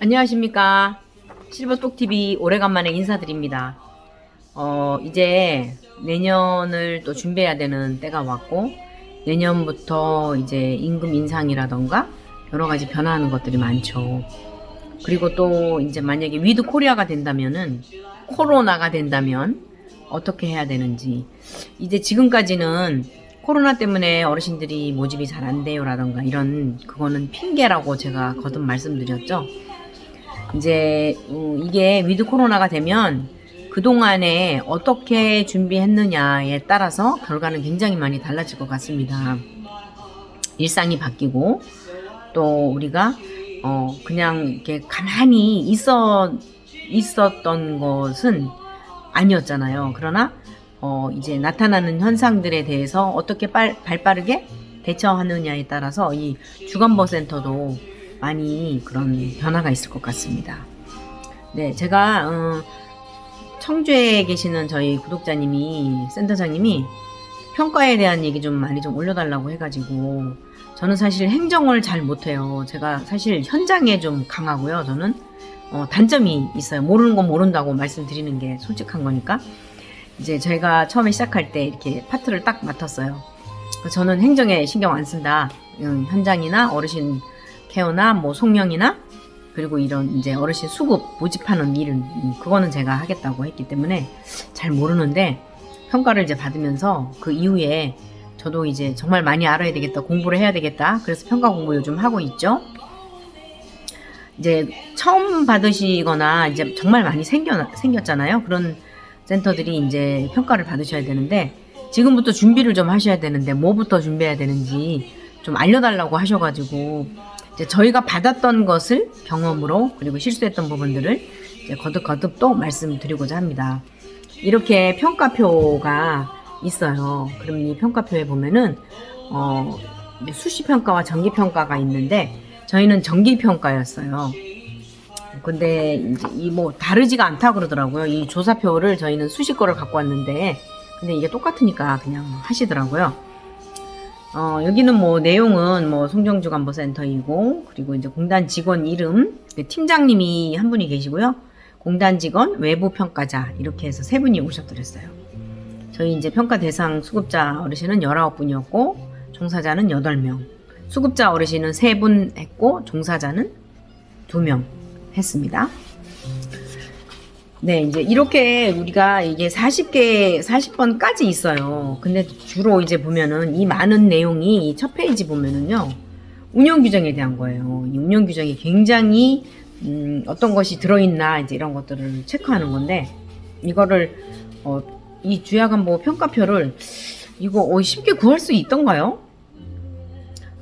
안녕하십니까. 실버똑TV 오래간만에 인사드립니다. 이제 내년을 또 준비해야 되는 때가 왔고, 내년부터 이제 임금 인상이라던가 여러 가지 변화하는 것들이 많죠. 그리고 또 이제 만약에 위드 코리아가 된다면은, 코로나가 된다면 어떻게 해야 되는지. 이제 지금까지는 코로나 때문에 어르신들이 모집이 잘 안 돼요라던가 이런, 그거는 핑계라고 제가 거듭 말씀드렸죠. 이제 이게 위드 코로나가 되면 그동안에 어떻게 준비했느냐에 따라서 결과는 굉장히 많이 달라질 것 같습니다. 일상이 바뀌고 또 우리가 그냥 이렇게 가만히 있었던 것은 아니었잖아요. 그러나 이제 나타나는 현상들에 대해서 어떻게 발빠르게 대처하느냐에 따라서 이 주간보센터도 많이 그런 변화가 있을 것 같습니다. 네, 제가 청주에 계시는 저희 구독자님이, 센터장님이 평가에 대한 얘기 좀 많이 좀 올려달라고 해가지고, 저는 사실 행정을 잘 못해요. 제가 사실 현장에 좀 강하고요. 저는 단점이 있어요. 모르는 건 모른다고 말씀드리는 게 솔직한 거니까. 이제 저희가 처음에 시작할 때 이렇게 파트를 딱 맡았어요. 저는 행정에 신경 안 쓴다. 현장이나 어르신 케어나 뭐 송령이나 그리고 이런 이제 어르신 수급 모집하는 일은 그거는 제가 하겠다고 했기 때문에 잘 모르는데, 평가를 이제 받으면서 그 이후에 저도 이제 정말 많이 알아야 되겠다, 공부를 해야 되겠다, 그래서 평가 공부 요즘 하고 있죠. 이제 처음 받으시거나 이제 정말 많이 생겼잖아요. 그런 센터들이 이제 평가를 받으셔야 되는데, 지금부터 준비를 좀 하셔야 되는데 뭐부터 준비해야 되는지 좀 알려달라고 하셔가지고, 이제 저희가 받았던 것을 경험으로, 그리고 실수했던 부분들을 이제 거듭 또 말씀드리고자 합니다. 이렇게 평가표가 있어요. 그럼 이 평가표에 보면은 수시평가와 정기평가가 있는데, 저희는 정기평가였어요. 근데 이제 이 뭐 다르지가 않다 그러더라고요. 이 조사표를 저희는 수시 거를 갖고 왔는데, 근데 이게 똑같으니까 그냥 하시더라고요. 여기는 뭐 내용은 뭐 송정주간보센터이고, 그리고 이제 공단 직원 이름, 팀장님이 한 분이 계시고요. 공단 직원, 외부 평가자, 이렇게 해서 세 분이 오셨더랬어요. 저희 이제 평가 대상 수급자 어르신은 19분이었고, 종사자는 8명. 수급자 어르신은 3분 했고, 종사자는 2명 했습니다. 네, 이제 이렇게 우리가 이게 40번까지 있어요. 근데 주로 이제 보면은 이 많은 내용이 첫 페이지 보면은요, 운영 규정에 대한 거예요. 이 운영 규정이 굉장히 어떤 것이 들어있나 이제 이런 것들을 체크하는 건데, 이거를 이 주야간보 평가표를 이거 쉽게 구할 수 있던가요?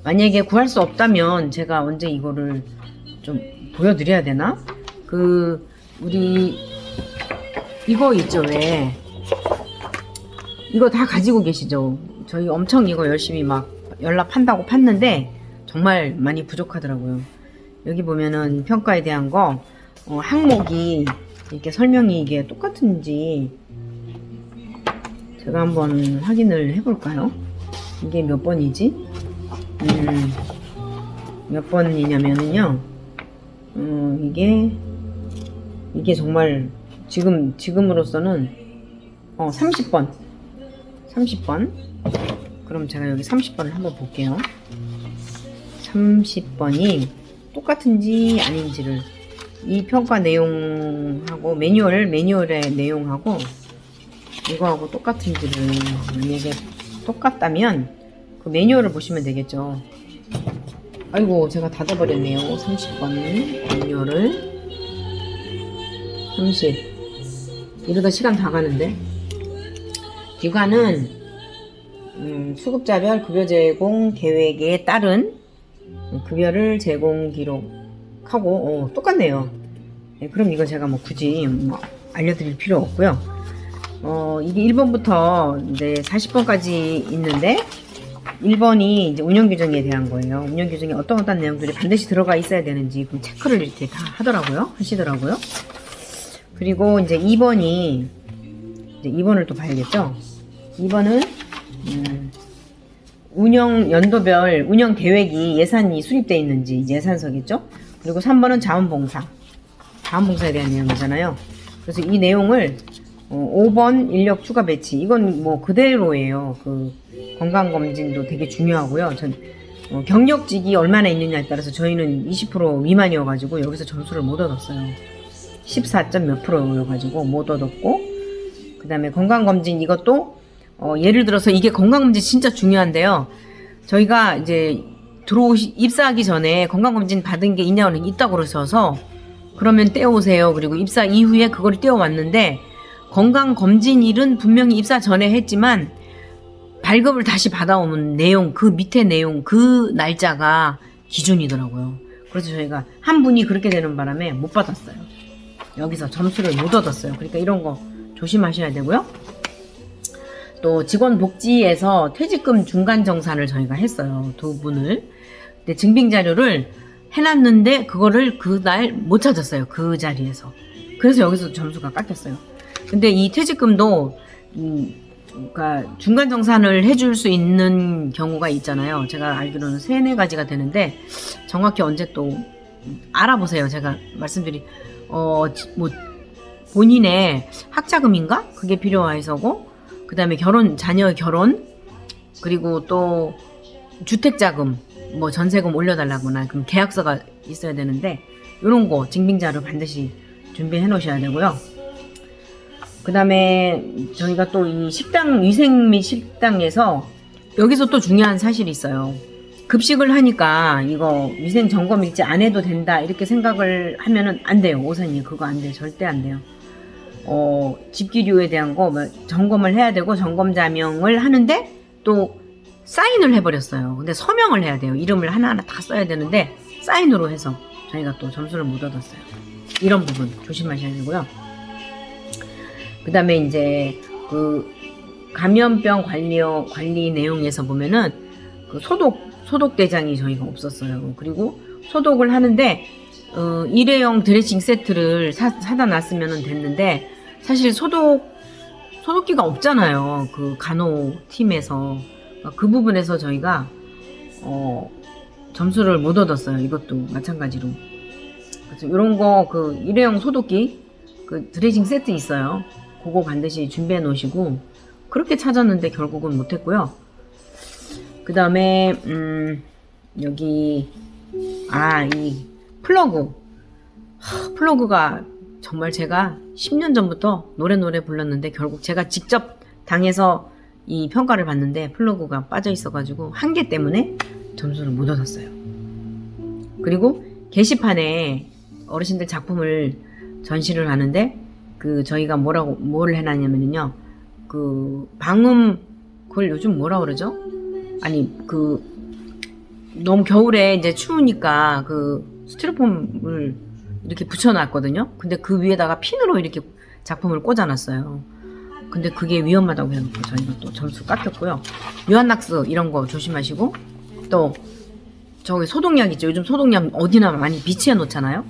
만약에 구할 수 없다면 제가 언제 이거를 좀 보여드려야 되나? 우리 이거 있죠, 왜? 이거 다 가지고 계시죠? 저희 엄청 이거 열심히 막 연락 판다고 팠는데 정말 많이 부족하더라고요. 여기 보면은 평가에 대한 거 항목이 이렇게 설명이 이게 똑같은지 제가 한번 확인을 해볼까요? 이게 몇 번이지? 몇 번이냐면은요, 이게 정말 지금으로서는 30번. 그럼 제가 여기 30번을 한번 볼게요. 30번이 똑같은지 아닌지를, 이 평가 내용하고 매뉴얼의 내용하고 이거하고 똑같은지를, 만약에 똑같다면 그 매뉴얼을 보시면 되겠죠. 아이고, 제가 닫아버렸네요. 30번 매뉴얼을. 30. 이러다 시간 다 가는데. 기관은 수급자별 급여 제공 계획에 따른 급여를 제공 기록하고, 똑같네요. 네, 그럼 이거 제가 뭐 굳이 알려드릴 필요 없고요. 이게 1번부터 이제 40번까지 있는데, 1번이 이제 운영 규정에 대한 거예요. 운영 규정에 어떤 내용들이 반드시 들어가 있어야 되는지 그 체크를 이렇게 다 하시더라고요. 그리고 이제 2번이, 이제 2번을 또 봐야겠죠. 2번은 운영 연도별 운영 계획이 예산이 수립되어 있는지 예산서겠죠. 그리고 3번은 자원봉사에 대한 내용이잖아요. 그래서 이 내용을 5번 인력 추가 배치, 이건 뭐 그대로예요. 그 건강검진도 되게 중요하고요. 경력직이 얼마나 있느냐에 따라서 저희는 20% 미만이어가지고 여기서 점수를 못 얻었어요. 14점 몇 프로여가지고 못 얻었고, 그 다음에 건강검진 이것도 예를 들어서 이게 건강검진 진짜 중요한데요. 저희가 이제 입사하기 전에 건강검진 받은 게 있냐고는 있다고 그러셔서 그러면 떼어오세요. 그리고 입사 이후에 그걸 떼어왔는데, 건강검진일은 분명히 입사 전에 했지만 발급을 다시 받아오는 내용, 그 밑에 내용, 그 날짜가 기준이더라고요. 그래서 저희가 한 분이 그렇게 되는 바람에 못 받았어요. 여기서 점수를 못 얻었어요. 그러니까 이런 거 조심하셔야 되고요. 또 직원복지에서 퇴직금 중간 정산을 저희가 했어요. 2분을. 근데 증빙자료를 해놨는데 그거를 그날 못 찾았어요. 그 자리에서. 그래서 여기서 점수가 깎였어요. 근데 이 퇴직금도 그러니까 중간 정산을 해줄 수 있는 경우가 있잖아요. 제가 알기로는 3-4가지가 되는데 정확히 언제 또 알아보세요. 제가 말씀드린 뭐 본인의 학자금인가? 그게 필요해서고, 그 다음에 자녀의 결혼, 그리고 또 주택자금, 뭐 전세금 올려달라거나, 그럼 계약서가 있어야 되는데, 요런 거 증빙자료 반드시 준비해 놓으셔야 되고요. 그 다음에 저희가 또 이 식당, 위생 및 식당에서 여기서 또 중요한 사실이 있어요. 급식을 하니까 이거 위생 점검 일지 안 해도 된다 이렇게 생각을 하면은 안 돼요. 오선이 그거 안 돼요. 절대 안 돼요. 집기류에 대한 거 점검을 해야 되고, 점검자명을 하는데 또 사인을 해버렸어요. 근데 서명을 해야 돼요. 이름을 하나하나 다 써야 되는데 사인으로 해서 저희가 또 점수를 못 얻었어요. 이런 부분 조심하셔야 되고요. 그 다음에 이제 그 감염병 관리 내용에서 보면은 그 소독 대장이 저희가 없었어요. 그리고 소독을 하는데 일회용 드레싱 세트를 사다 놨으면 됐는데, 사실 소독기가 없잖아요. 그 간호팀에서. 그 부분에서 저희가 점수를 못 얻었어요. 이것도 마찬가지로. 그래서 이런 거 그 일회용 소독기 그 드레싱 세트 있어요. 그거 반드시 준비해 놓으시고, 그렇게 찾았는데 결국은 못했고요. 그 다음에 여기 이 플러그가 정말 제가 10년 전부터 노래 불렀는데 결국 제가 직접 당해서 이 평가를 받는데 플러그가 빠져 있어가지고 한계 때문에 점수를 못 얻었어요. 그리고 게시판에 어르신들 작품을 전시를 하는데 그 저희가 뭘 해놨냐면요, 그 방음, 그걸 요즘 뭐라 그러죠? 아니 너무 겨울에 이제 추우니까 그 스티로폼을 이렇게 붙여놨거든요. 근데 그 위에다가 핀으로 이렇게 작품을 꽂아놨어요. 근데 그게 위험하다고 해놓고 저희가 또 점수 깎였고요. 유한낙스 이런 거 조심하시고, 또 저기 소독약 있죠. 요즘 소독약 어디나 많이 비치해 놓잖아요.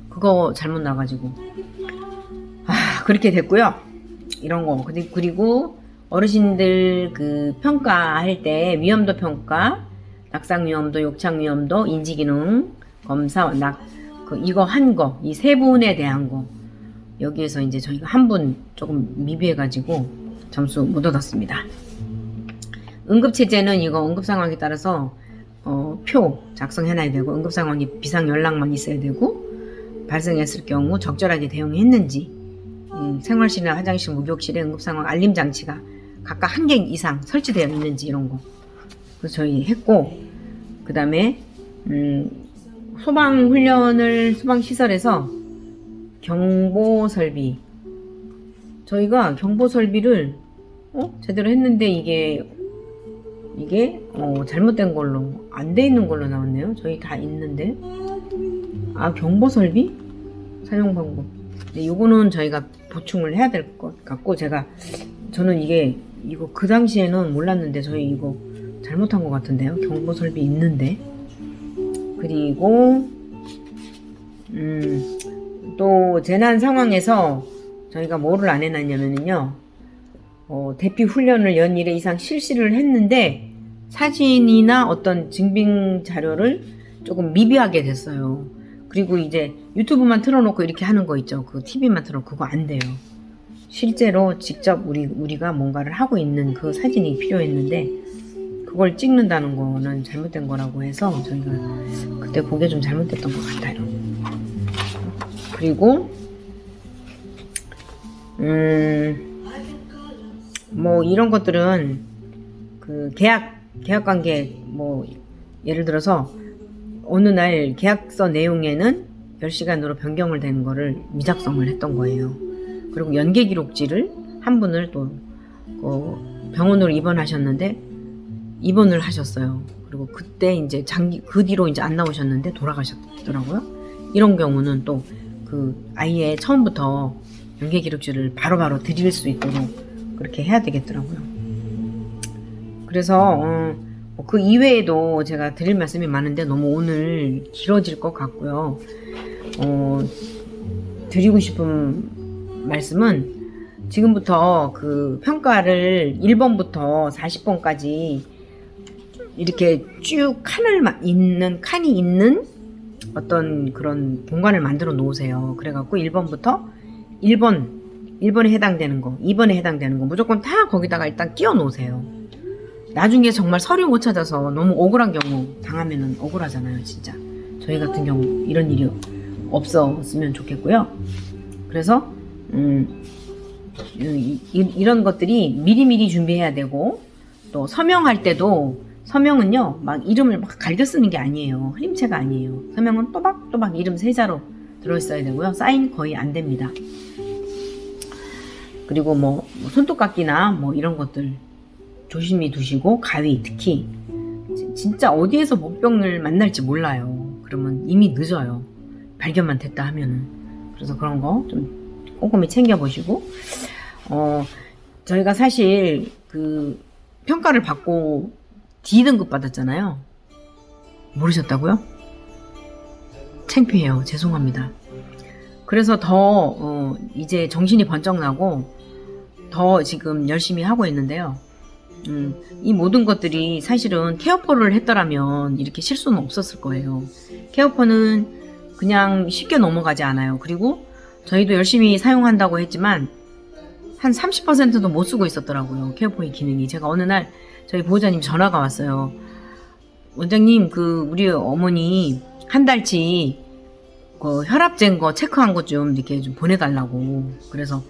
그거 잘못 나가지고 그렇게 됐고요. 이런 거. 그리고 어르신들 그 평가할 때 위험도 평가, 낙상 위험도, 욕창 위험도, 인지기능 검사, 이거 이 3분에 대한 거, 여기에서 이제 저희가 한 분 조금 미비해가지고 점수 못 얻었습니다. 응급체제는 이거 응급 상황에 따라서 표 작성해놔야 되고, 응급 상황이 비상 연락만 있어야 되고, 발생했을 경우 적절하게 대응했는지, 생활실이나 화장실, 목욕실에 응급 상황 알림 장치가 각각 1개 이상 설치되어 있는지 이런 거. 그래서 저희 했고, 그 다음에 소방시설에서 경보설비, 저희가 경보설비를 제대로 했는데 이게 잘못된 걸로, 안 돼 있는 걸로 나왔네요. 저희 다 있는데. 경보설비 사용 방법. 근데 요거는 저희가 보충을 해야 될 것 같고, 저는 이거 그 당시에는 몰랐는데 저희 이거 잘못한 것 같은데요. 경보설비 있는데. 그리고 또 재난 상황에서 저희가 뭐를 안 해놨냐면요, 대피 훈련을 연 1회 이상 실시를 했는데 사진이나 어떤 증빙 자료를 조금 미비하게 됐어요. 그리고 이제 유튜브만 틀어놓고 이렇게 하는 거 있죠. 그 TV만 틀어놓고 그거 안 돼요. 실제로 직접 우리가 뭔가를 하고 있는 그 사진이 필요했는데 그걸 찍는다는 거는 잘못된 거라고 해서 저희가 그때 그게 좀 잘못됐던 것 같아요. 그리고 뭐 이런 것들은 그 계약 관계 뭐 예를 들어서 어느 날 계약서 내용에는 10시간으로 변경을 된 거를 미작성을 했던 거예요. 그리고 연계 기록지를 한 분을 또 병원으로 입원하셨는데 입원을 하셨어요. 그리고 그때 이제 그 뒤로 이제 안 나오셨는데 돌아가셨더라고요. 이런 경우는 또 그 아예 처음부터 연계 기록지를 바로바로 드릴 수 있도록 그렇게 해야 되겠더라고요. 그래서 그 이외에도 제가 드릴 말씀이 많은데 너무 오늘 길어질 것 같고요. 드리고 싶은 말씀은 지금부터 그 평가를 1번부터 40번까지 이렇게 쭉 칸이 있는 어떤 그런 공간을 만들어 놓으세요. 그래갖고 1번부터 1번에 해당되는 거, 2번에 해당되는 거 무조건 다 거기다가 일단 끼워 놓으세요. 나중에 정말 서류 못 찾아서 너무 억울한 경우 당하면은 억울하잖아요, 진짜. 저희 같은 경우 이런 일이 없었으면 좋겠고요. 그래서 이런 것들이 미리미리 준비해야 되고, 또 서명할 때도 서명은요 막 이름을 막 갈겨 쓰는 게 아니에요. 흐림체가 아니에요. 서명은 또박또박 이름 3자로 들어있어야 되고요. 사인 거의 안 됩니다. 그리고 뭐 손톱깎이나 뭐 이런 것들 조심히 두시고, 가위 특히 진짜 어디에서 목병을 만날지 몰라요. 그러면 이미 늦어요. 발견만 됐다 하면은. 그래서 그런 거 좀 꼼꼼히 챙겨보시고, 저희가 사실 그 평가를 받고 D등급 받았잖아요. 모르셨다고요? 창피해요. 죄송합니다. 그래서 더 이제 정신이 번쩍 나고 더 지금 열심히 하고 있는데요. 이 모든 것들이 사실은 케어포를 했더라면 이렇게 실수는 없었을 거예요. 케어포는 그냥 쉽게 넘어가지 않아요. 그리고 저희도 열심히 사용한다고 했지만 한 30%도 못 쓰고 있었더라고요. 케어포의 기능이. 제가 어느 날 저희 보호자님 전화가 왔어요. 원장님, 우리 어머니 한 달치 혈압 잰 거 체크한 것 좀 이렇게 좀 보내달라고. 그래서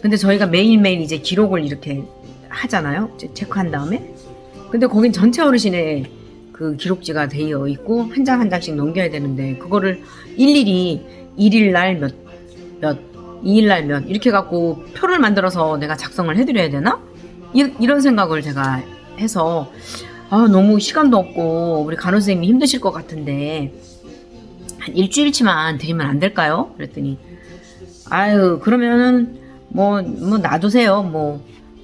근데 저희가 매일매일 이제 기록을 이렇게 하잖아요. 체크한 다음에. 근데 거긴 전체 어르신의 그 기록지가 되어 있고 한 장 한 장씩 넘겨야 되는데 그거를 일일이 1일날 몇 2일날 몇 이렇게 갖고 표를 만들어서 내가 작성을 해드려야 되나? 이런 생각을 제가 해서 너무 시간도 없고 우리 간호선생님이 힘드실 것 같은데 한 일주일치만 드리면 안 될까요? 그랬더니 그러면은 뭐 놔두세요.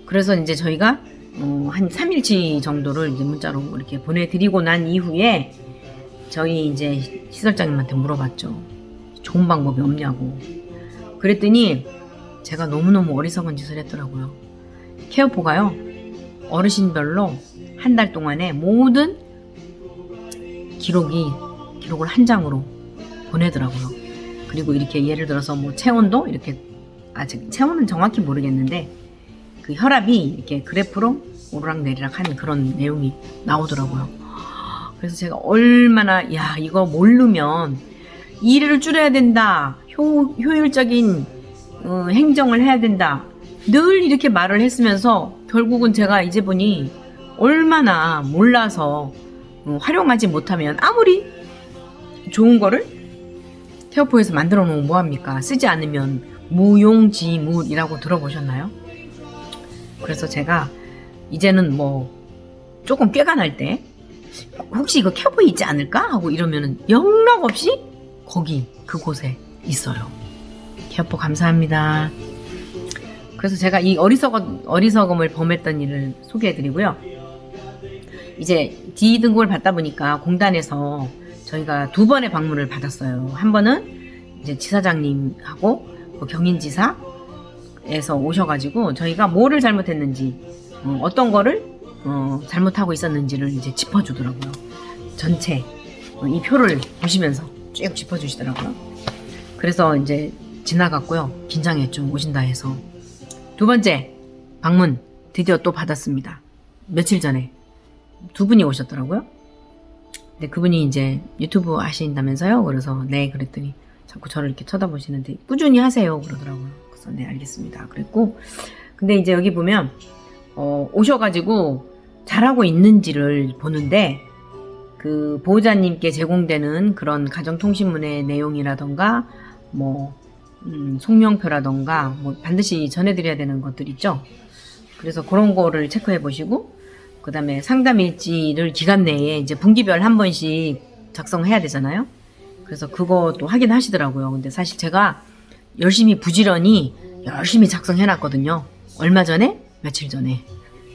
그래서 이제 저희가 한 3일치 정도를 이제 문자로 이렇게 보내드리고 난 이후에 저희 이제 시설장님한테 물어봤죠. 좋은 방법이 없냐고. 그랬더니 제가 너무너무 어리석은 짓을 했더라고요. 케어포가요, 어르신별로 한 달 동안에 모든 기록을 한 장으로 보내더라고요. 그리고 이렇게 예를 들어서 체온도 이렇게, 아직 체온은 정확히 모르겠는데 그 혈압이 이렇게 그래프로 오르락내리락 하는 그런 내용이 나오더라고요. 그래서 제가 얼마나 이거 모르면 일을 줄여야 된다, 효율적인 행정을 해야 된다, 늘 이렇게 말을 했으면서 결국은 제가 이제 보니 얼마나 몰라서 활용하지 못하면 아무리 좋은 거를 케어포에서 만들어 놓으면 뭐합니까? 쓰지 않으면 무용지물이라고 들어보셨나요? 그래서 제가 이제는 조금 꾀가 날 때 혹시 이거 케어포에 있지 않을까? 하고 이러면은 연락 없이 그곳에 있어요. 케어포 감사합니다. 그래서 제가 이 어리석음을 범했던 일을 소개해드리고요. 이제 D등급을 받다 보니까 공단에서 저희가 2번의 방문을 받았어요. 한 번은 이제 지사장님하고 경인지사에서 오셔가지고 저희가 뭐를 잘못했는지, 어떤 거를 잘못하고 있었는지를 이제 짚어주더라고요. 전체 이 표를 보시면서 쭉 짚어주시더라고요. 그래서 이제 지나갔고요. 긴장했죠. 오신다 해서. 두 번째 방문 드디어 또 받았습니다. 며칠 전에 두 분이 오셨더라고요. 근데 그분이 이제 유튜브 하신다면서요. 그래서 네 그랬더니 자꾸 저를 이렇게 쳐다보시는데 꾸준히 하세요 그러더라고요. 그래서 네 알겠습니다 그랬고, 근데 이제 여기 보면 오셔가지고 잘하고 있는지를 보는데 그 보호자님께 제공되는 그런 가정통신문의 내용이라던가 뭐 송명표라던가 뭐 반드시 전해드려야 되는 것들 있죠. 그래서 그런 거를 체크해 보시고, 그 다음에 상담 일지를 기간 내에 이제 분기별 한 번씩 작성해야 되잖아요. 그래서 그것도 확인하시더라고요. 근데 사실 제가 열심히 부지런히 열심히 작성해 놨거든요. 얼마 전에? 며칠 전에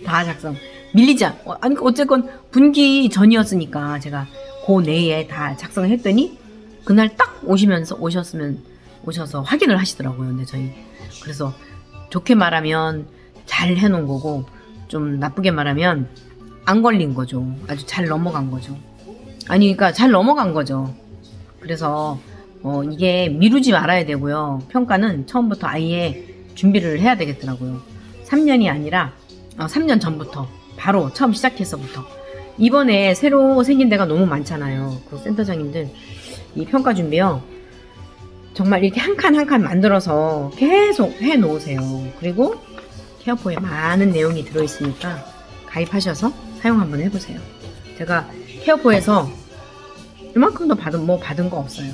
다 작성 밀리자. 아니 어쨌건 분기 전이었으니까 제가 그 내에 다 작성을 했더니 그날 딱 오셔서 확인을 하시더라고요. 근데 저희 그래서 좋게 말하면 잘 해놓은 거고, 좀 나쁘게 말하면 안 걸린 거죠. 아주 잘 넘어간 거죠. 아니 그러니까 잘 넘어간 거죠. 그래서 이게 미루지 말아야 되고요. 평가는 처음부터 아예 준비를 해야 되겠더라고요. 3년이 아니라 3년 전부터 바로 처음 시작해서부터. 이번에 새로 생긴 데가 너무 많잖아요. 그 센터장님들 이 평가 준비요. 정말 이렇게 한 칸 한 칸 만들어서 계속 해 놓으세요. 그리고 케어포에 많은 내용이 들어있으니까 가입하셔서 사용 한번 해보세요. 제가 케어포에서 이만큼도 받은 거 없어요.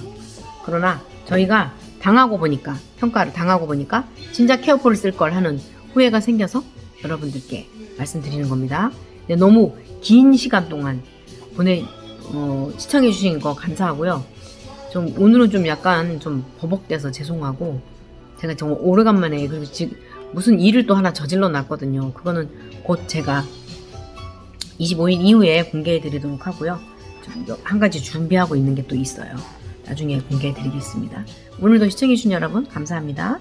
그러나 저희가 평가를 당하고 보니까 진짜 케어포를 쓸 걸 하는 후회가 생겨서 여러분들께 말씀드리는 겁니다. 너무 긴 시간 동안 시청해 주신 거 감사하고요. 오늘은 좀 약간 좀 버벅대서 죄송하고, 제가 정말 오래간만에 그리고 지금 무슨 일을 또 하나 저질러 놨거든요. 그거는 곧 제가 25일 이후에 공개해 드리도록 하고요. 좀 한 가지 준비하고 있는 게 또 있어요. 나중에 공개해 드리겠습니다. 오늘도 시청해 주신 여러분 감사합니다.